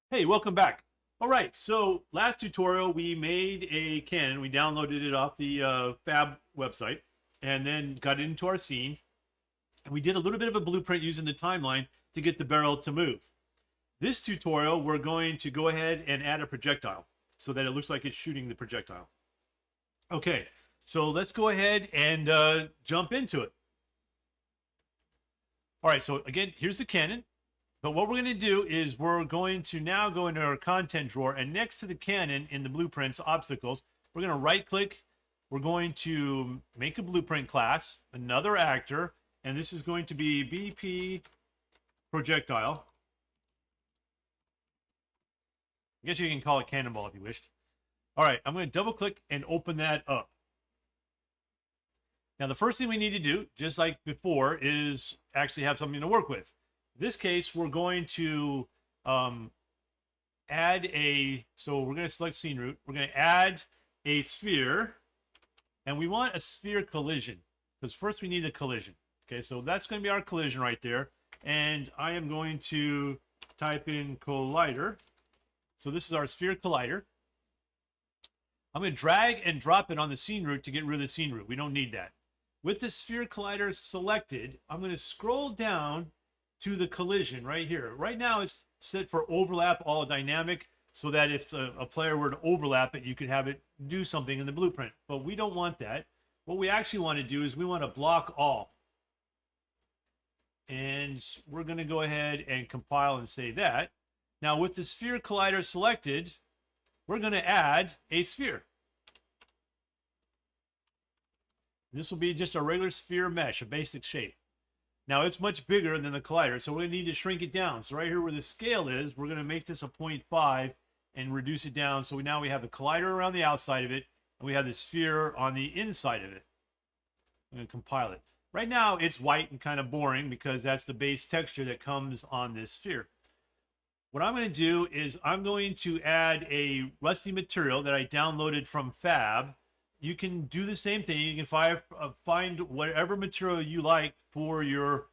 Hey, welcome back. All right, so last tutorial we made a cannon. We downloaded it off the Fab website and then got it into our scene. And we did a little bit of a blueprint using the timeline to get the barrel to move. This tutorial, we're going to go ahead and add a projectile so that it looks like it's shooting the projectile. Okay, so let's go ahead and jump into it. All right, so again, here's the cannon. But what we're going to do is we're going to now go into our content drawer, and next to the cannon in the blueprints obstacles, we're going to right click. We're going to make a blueprint class, another actor, and this is going to be BP Projectile. I guess you can call it Cannonball if you wished. All right, I'm going to double click and open that up. Now, the first thing we need to do, just like before, is actually have something to work with. In this case, we're going to add so we're going to select scene root. We're going to add a sphere, and we want a sphere collision, because first we need a collision. Okay, so that's going to be our collision right there. And I am going to type in collider. So this is our sphere collider. I'm going to drag and drop it on the scene root to get rid of the scene root. We don't need that. With the sphere collider selected, I'm going to scroll down to the collision right here. Right now it's set for overlap all dynamic, so that if a player were to overlap it, you could have it do something in the blueprint. But we don't want that. What we actually want to do is we want to block all. And we're going to go ahead and compile and save that. Now with the sphere collider selected, we're going to add a sphere. This will be just a regular sphere mesh, a basic shape. Now it's much bigger than the collider, so we're going to need to shrink it down. So right here where the scale is, we're going to make this a 0.5 and reduce it down. So now we have the collider around the outside of it, and we have the sphere on the inside of it. I'm going to compile it. Right now it's white and kind of boring because that's the base texture that comes on this sphere. What I'm going to do is I'm going to add a rusty material that I downloaded from Fab. You can do the same thing. You can find whatever material you like for your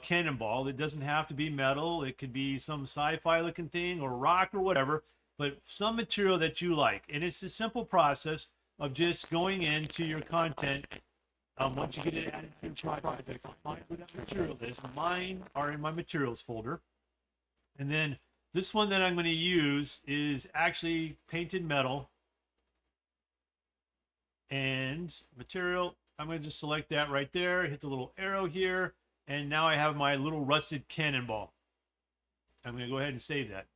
cannonball. It doesn't have to be metal. It could be some sci-fi looking thing or rock or whatever, but some material that you like. And it's a simple process of just going into your content. Once you get it added to your project, find where that material is. Mine are in my materials folder. And then this one that I'm going to use is actually painted metal. And material, I'm going to just select that right there, hit the little arrow here, and now I have my little rusted cannonball. I'm going to go ahead and save that.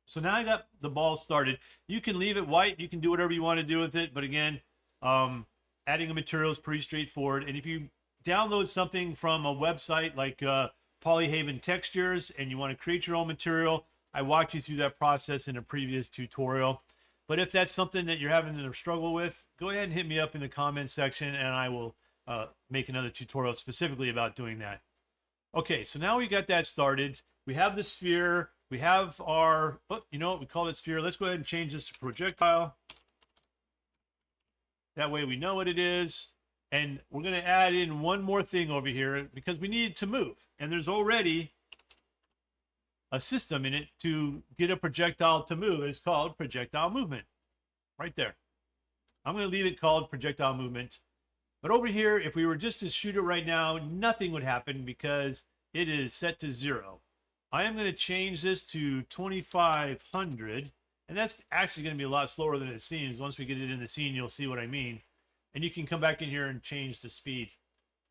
So now I got the ball started. You can leave it white, you can do whatever you want to do with it, but again, adding a material is pretty straightforward. And if you download something from a website like Polyhaven Textures and you want to create your own material, I walked you through that process in a previous tutorial. But if that's something that you're having to struggle with, go ahead and hit me up in the comments section and I will make another tutorial specifically about doing that. Okay, so now we got that started. We have the sphere. We have our, you know what, we call it sphere. Let's go ahead and change this to projectile. That way we know what it is. And we're going to add in one more thing over here because we need it to move. And there's already a system in it to get a projectile to move. It's called projectile movement right there. I'm going to leave it called projectile movement. But over here, if we were just to shoot it right now, nothing would happen because it is set to 0. I am going to change this to 2500, and that's actually going to be a lot slower than it seems. Once we get it in the scene, you'll see what I mean. And you can come back in here and change the speed.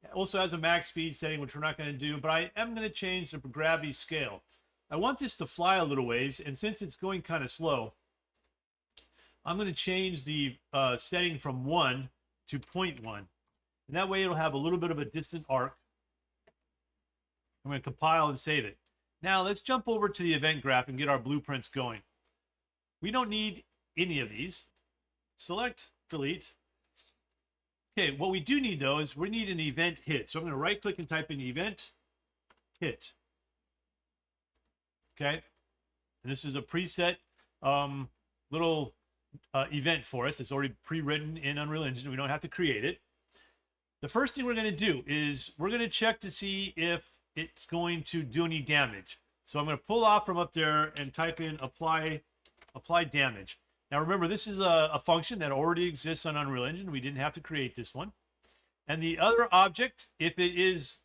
It also has a max speed setting, which we're not going to do, but I am going to change the gravity scale. I want this to fly a little ways, and since it's going kind of slow, I'm going to change the setting from 1 to 0.1. And that way it'll have a little bit of a distant arc. I'm going to compile and save it. Now let's jump over to the event graph and get our blueprints going. We don't need any of these. Select, delete. Okay, what we do need though is we need an event hit. So I'm going to right click and type in event hit. Okay, and this is a preset little event for us. It's already pre-written in Unreal Engine. We don't have to create it. The first thing we're going to do is we're going to check to see if it's going to do any damage. So I'm going to pull off from up there and type in apply damage. Now remember, this is a function that already exists on Unreal Engine. We didn't have to create this one. And the other object, if it is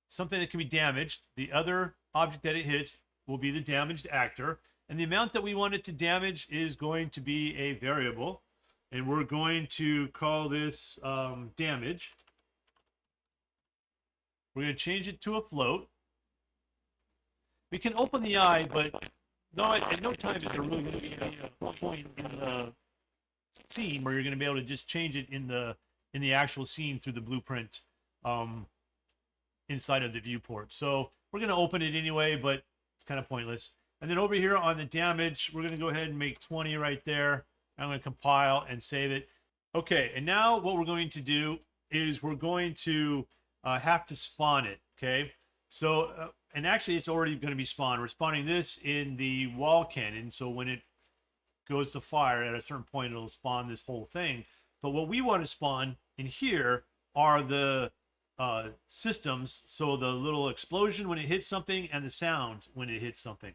something that can be damaged, the other object that it hits will be the damaged actor. And the amount that we want it to damage is going to be a variable. And we're going to call this damage. We're going to change it to a float. We can open the eye, but no, at no time is there really going to be a point in the scene where you're going to be able to just change it in the actual scene through the blueprint inside of the viewport. So we're going to open it anyway, but it's kind of pointless. And then over here on the damage, we're going to go ahead and make 20 right there. I'm going to compile and save it. Okay, and now what we're going to do is we're going to have to spawn it, okay? So, and actually it's already going to be spawned. We're spawning this in the wall cannon, so when it goes to fire at a certain point, it'll spawn this whole thing. But what we want to spawn in here are the systems, so the little explosion when it hits something and the sound when it hits something.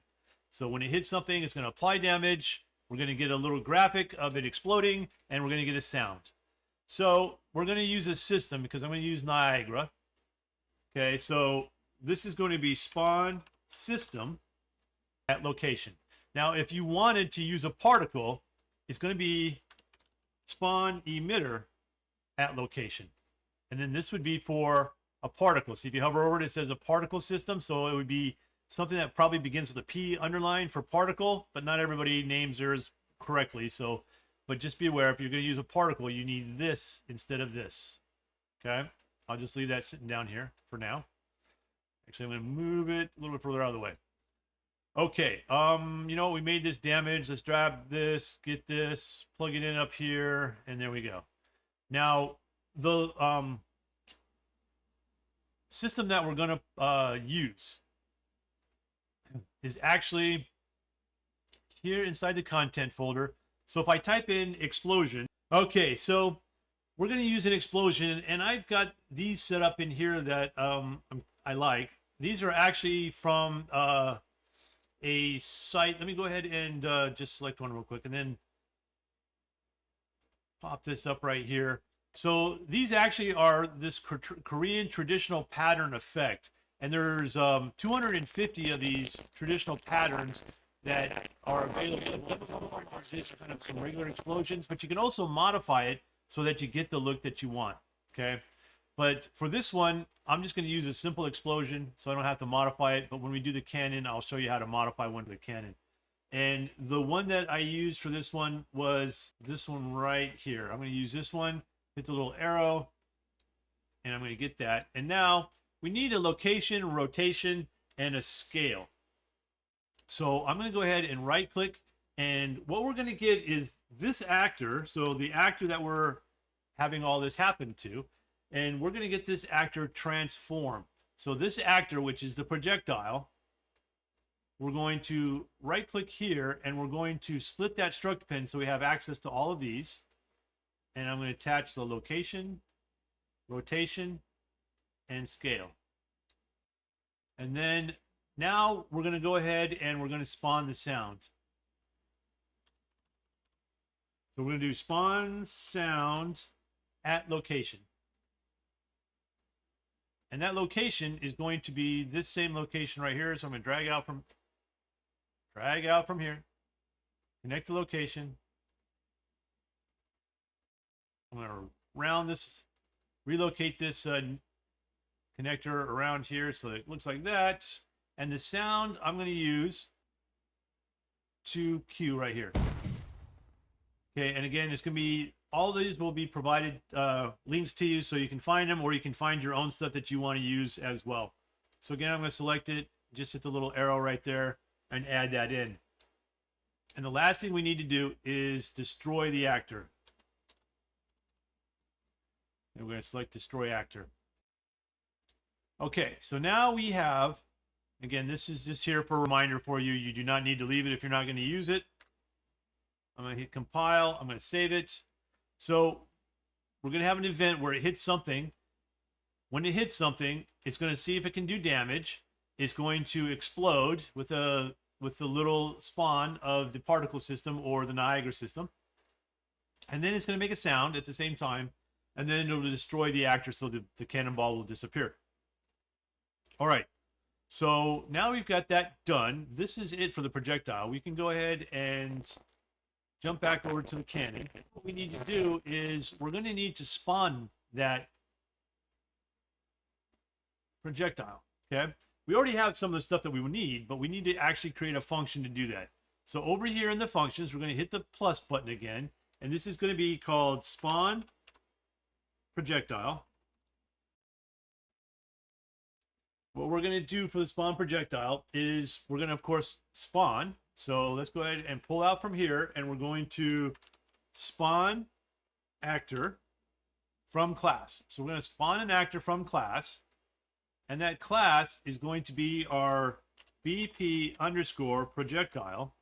So when it hits something, it's going to apply damage. We're going to get a little graphic of it exploding, and we're going to get a sound. So we're going to use a system because I'm going to use Niagara. Okay, so this is going to be spawn system at location. Now, if you wanted to use a particle, it's going to be spawn emitter at location. And then this would be for a particle. So if you hover over it, it says a particle system. So it would be something that probably begins with a P underline for particle, but not everybody names theirs correctly. So, but just be aware, if you're going to use a particle, you need this instead of this. Okay, I'll just leave that sitting down here for now. Actually, I'm going to move it a little bit further out of the way. Okay, you know, we made this damage. Let's grab this, get this, plug it in up here, and there we go. Now, the system that we're going to use is actually here inside the content folder. So if I type in explosion, okay, so we're going to use an explosion, and I've got these set up in here that I like. These are actually from a site. Let me go ahead and just select one real quick and then pop this up right here. So these actually are this Korean traditional pattern effect. And there's 250 of these traditional patterns that are available. Just kind of some regular explosions, but you can also modify it so that you get the look that you want, okay? But for this one, I'm just going to use a simple explosion so I don't have to modify it. But when we do the cannon, I'll show you how to modify one to the cannon. And the one that I used for this one was this one right here. I'm going to use this one, hit the little arrow, and I'm going to get that. And now we need a location, rotation, and a scale. So I'm going to go ahead and right click, and what we're going to get is this actor, so the actor that we're having all this happen to, and we're going to get this actor transform. So this actor, which is the projectile, we're going to right click here, and we're going to split that struct pin so we have access to all of these. And I'm going to attach the location, rotation, and scale. And then now we're going to go ahead and we're going to spawn the sound. So we're going to do spawn sound at location. And that location is going to be this same location right here. So I'm going to drag out from here, connect the location. I'm going to round this, relocate this connector around here so it looks like that. And the sound I'm going to use to Q right here. Okay, and again, it's going to be, all these will be provided links to you so you can find them, or you can find your own stuff that you want to use as well. So again, I'm going to select it, just hit the little arrow right there and add that in. And the last thing we need to do is destroy the actor. And we're going to select destroy actor. Okay, so now we have, again, this is just here for a reminder for you. You do not need to leave it if you're not going to use it. I'm going to hit compile. I'm going to save it. So we're going to have an event where it hits something. When it hits something, it's going to see if it can do damage. is going to explode with the little spawn of the particle system or the Niagara system. And then it's going to make a sound at the same time, and then it'll destroy the actor, so the cannonball will disappear. All right, so now we've got that done. This is it for the projectile. We can go ahead and jump back over to the cannon. What we need to do is we're going to need to spawn that projectile, okay? We already have some of the stuff that we would need, but we need to actually create a function to do that. So over here in the functions, we're going to hit the plus button again, and this is going to be called SpawnProjectile. What we're going to do for the SpawnProjectile is we're going to, of course, spawn. So let's go ahead and pull out from here, and we're going to spawn actor from class. So we're going to spawn an actor from class, and that class is going to be our BP underscore projectile.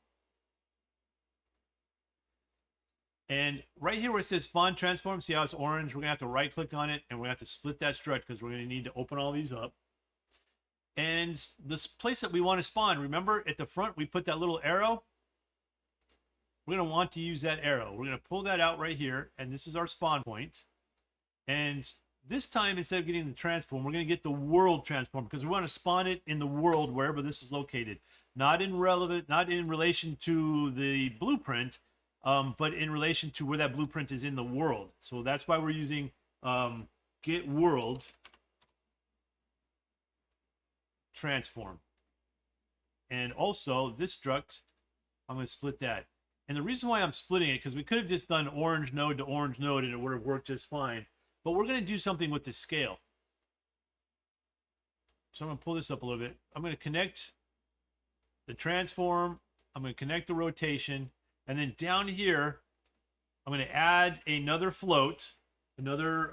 And right here where it says spawn transform, see how it's orange? We're going to have to right click on it, and we're going to have to split that strut because we're going to need to open all these up. And this place that we want to spawn, remember at the front we put that little arrow? We're going to want to use that arrow. We're going to pull that out right here, and this is our spawn point. And this time, instead of getting the transform, we're going to get the world transform because we want to spawn it in the world wherever this is located. Not in relation to the blueprint, but in relation to where that blueprint is in the world. So that's why we're using get world transform. And also this struct, I'm going to split that. And the reason why I'm splitting it, because we could have just done orange node to orange node and it would have worked just fine. But we're going to do something with the scale. So I'm going to pull this up a little bit. I'm going to connect the transform. I'm going to connect the rotation. And then down here, I'm going to add another float, another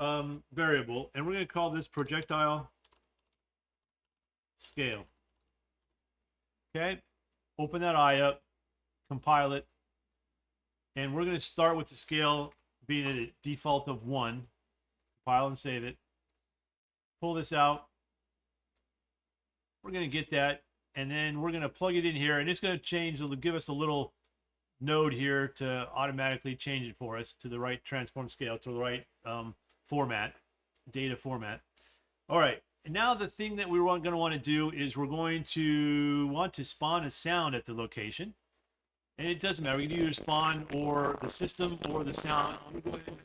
variable. And we're going to call this projectile scale. Okay. Open that eye up. Compile it. And we're going to start with the scale being at a default of 1. Compile and save it. Pull this out. We're going to get that, and then we're going to plug it in here, and it's going to change. It'll give us a little node here to automatically change it for us to the right transform scale, to the right format, data format. All right, and now the thing that we're going to want to do is we're going to want to spawn a sound at the location, and it doesn't matter. We can either spawn or the system or the sound. Let me go ahead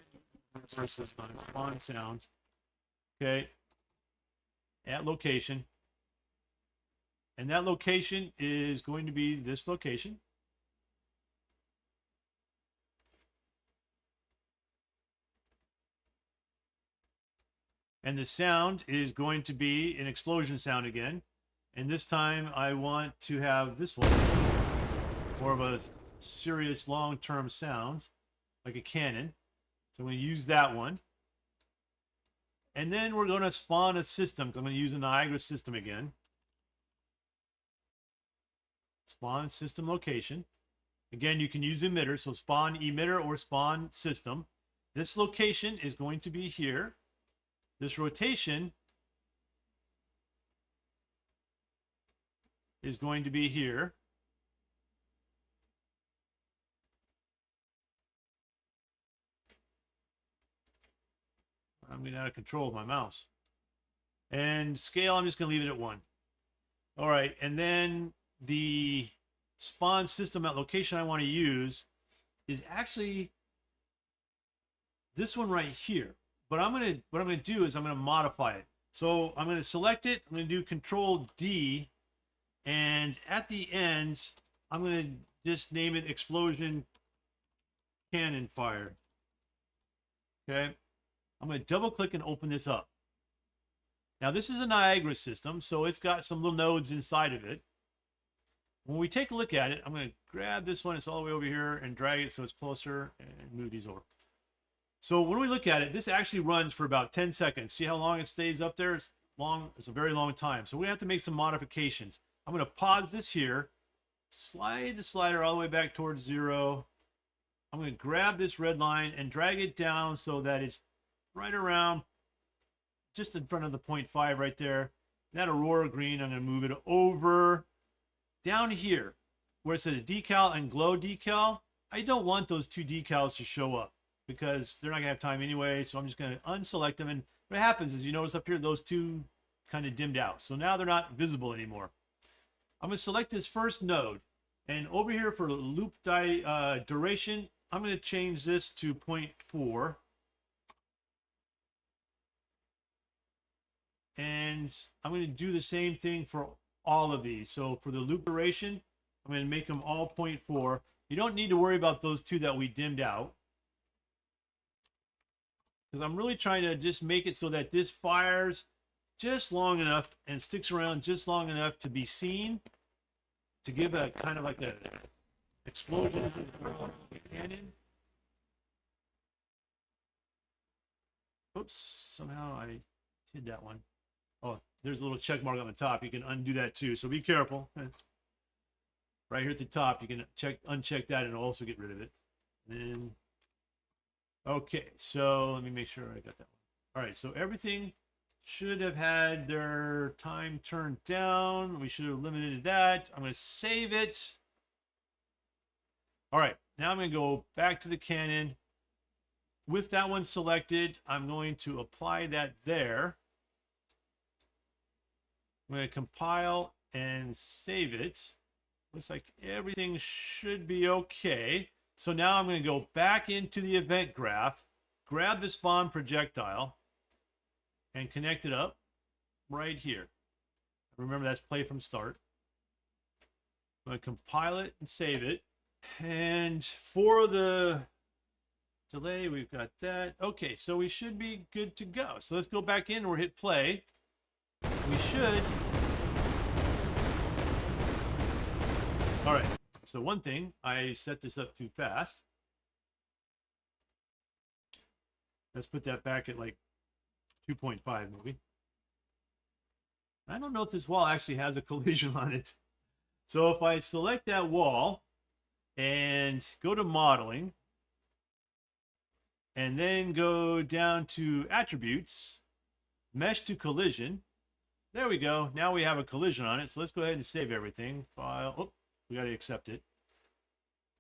and spawn sound. Okay. At location. And that location is going to be this location. And the sound is going to be an explosion sound again. And this time I want to have this one, more of a serious long-term sound, like a cannon. So I'm going to use that one. And then we're going to spawn a system. I'm going to use a Niagara system again. Spawn system location. Again, you can use emitter. So spawn emitter or spawn system. This location is going to be here. This rotation is going to be here. I'm getting out of control of my mouse. And scale, I'm just going to leave it at 1. All right, and then the spawn system at location I want to use is actually this one right here. But what I'm going to do is I'm going to modify it. So I'm going to select it. I'm going to do Control D, and at the end, I'm going to just name it Explosion Cannon Fire. Okay. I'm going to double click and open this up. Now this is a Niagara system, so it's got some little nodes inside of it. When we take a look at it, I'm going to grab this one, it's all the way over here, and drag it so it's closer, and move these over. So when we look at it, this actually runs for about 10 seconds. See how long it stays up there? It's long, it's a very long time. So we have to make some modifications. I'm going to pause this here, slide the slider all the way back towards 0. I'm going to grab this red line and drag it down so that it's right around just in front of the 0.5 right there. That Aurora green, I'm going to move it over down here where it says decal and glow decal. I don't want those two decals to show up because they're not going to have time anyway. So I'm just going to unselect them. And what happens is, you notice up here, those two kind of dimmed out. So now they're not visible anymore. I'm going to select this first node. And over here for loop duration, I'm going to change this to 0.4. And I'm going to do the same thing for all of these. So for the loop duration, I'm going to make them all 0.4. You don't need to worry about those two that we dimmed out, because I'm really trying to just make it so that this fires just long enough and sticks around just long enough to be seen, to give a kind of like a explosion to the cannon. Oops, somehow I hid that one. Oh, there's a little check mark on the top. You can undo that too, so be careful. Right here at the top, you can uncheck that and also get rid of it. And then, okay, so let me make sure I got that one. All right, so everything should have had their time turned down. We should have limited that. I'm going to save it. All right, now I'm going to go back to the cannon. With that one selected, I'm going to apply that there. I'm going to compile and save it. Looks like everything should be okay. So now I'm going to go back into the event graph, grab the spawn projectile, and connect it up right here. Remember, that's play from start. I'm going to compile it and save it. And for the delay, we've got that. Okay, so we should be good to go. So let's go back in or hit play. We should. All right, so one thing, I set this up too fast. Let's put that back at like 2.5 maybe. I don't know if this wall actually has a collision on it. So if I select that wall and go to modeling, and then go down to attributes, mesh to collision. There we go. Now we have a collision on it. So let's go ahead and save everything. File. Oh, we got to accept it.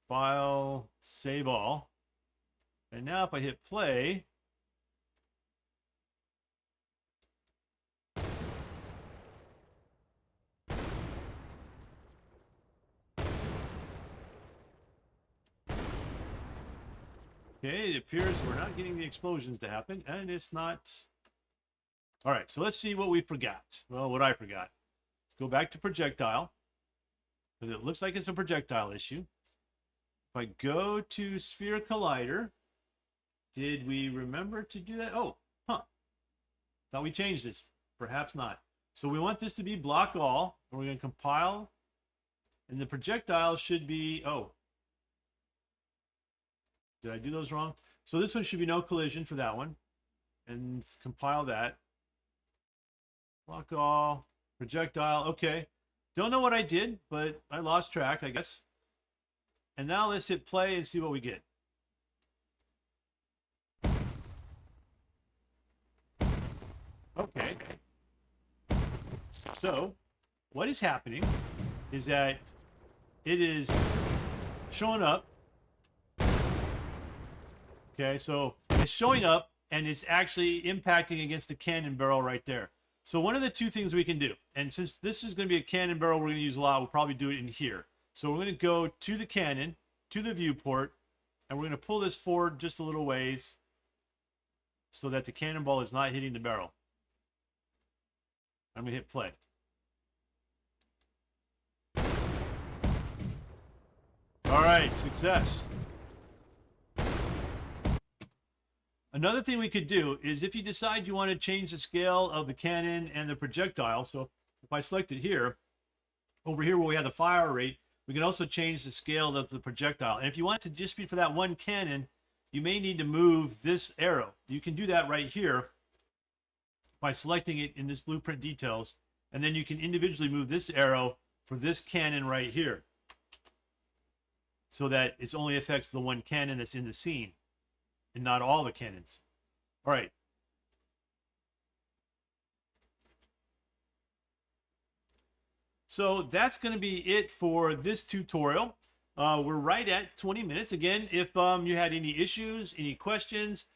File, save all. And now if I hit play, okay, it appears we're not getting the explosions to happen, and it's not. All right, so let's see what we forgot. Well, what I forgot. Let's go back to projectile, because it looks like it's a projectile issue. If I go to sphere collider, did we remember to do that? Oh, huh. Thought we changed this. Perhaps not. So we want this to be block all, and we're going to compile, and the projectile should be, oh. Did I do those wrong? So this one should be no collision for that one. And compile that. Block all, projectile, okay. Don't know what I did, but I lost track, I guess. And now let's hit play and see what we get. Okay. So, what is happening is that it is showing up. Okay, so it's showing up and it's actually impacting against the cannon barrel right there. So one of the two things we can do, and since this is going to be a cannon barrel we're going to use a lot, we'll probably do it in here. So we're going to go to the cannon, to the viewport, and we're going to pull this forward just a little ways so that the cannonball is not hitting the barrel. I'm going to hit play. All right, success. Another thing we could do is if you decide you want to change the scale of the cannon and the projectile, so if I select it here, over here where we have the fire rate, we can also change the scale of the projectile. And if you want it to just be for that one cannon, you may need to move this arrow. You can do that right here by selecting it in this blueprint details, and then you can individually move this arrow for this cannon right here so that it only affects the one cannon that's in the scene and not all the cannons. All right. So that's going to be it for this tutorial. We're right at 20 minutes. Again, if you had any issues, any questions,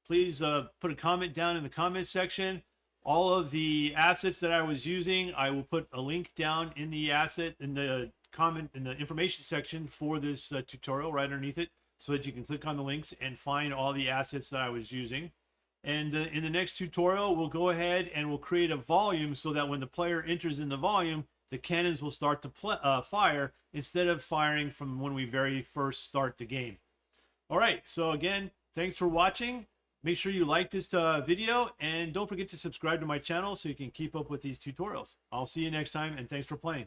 please put a comment down in the comment section. All of the assets that I was using, I will put a link down in the comment in the information section for this tutorial right underneath it, so that you can click on the links and find all the assets that I was using. And in the next tutorial, we'll go ahead and we'll create a volume so that when the player enters in the volume, the cannons will start to fire instead of firing from when we very first start the game. All right, so again, thanks for watching. Make sure you like this video, and don't forget to subscribe to my channel so you can keep up with these tutorials. I'll see you next time, and thanks for playing.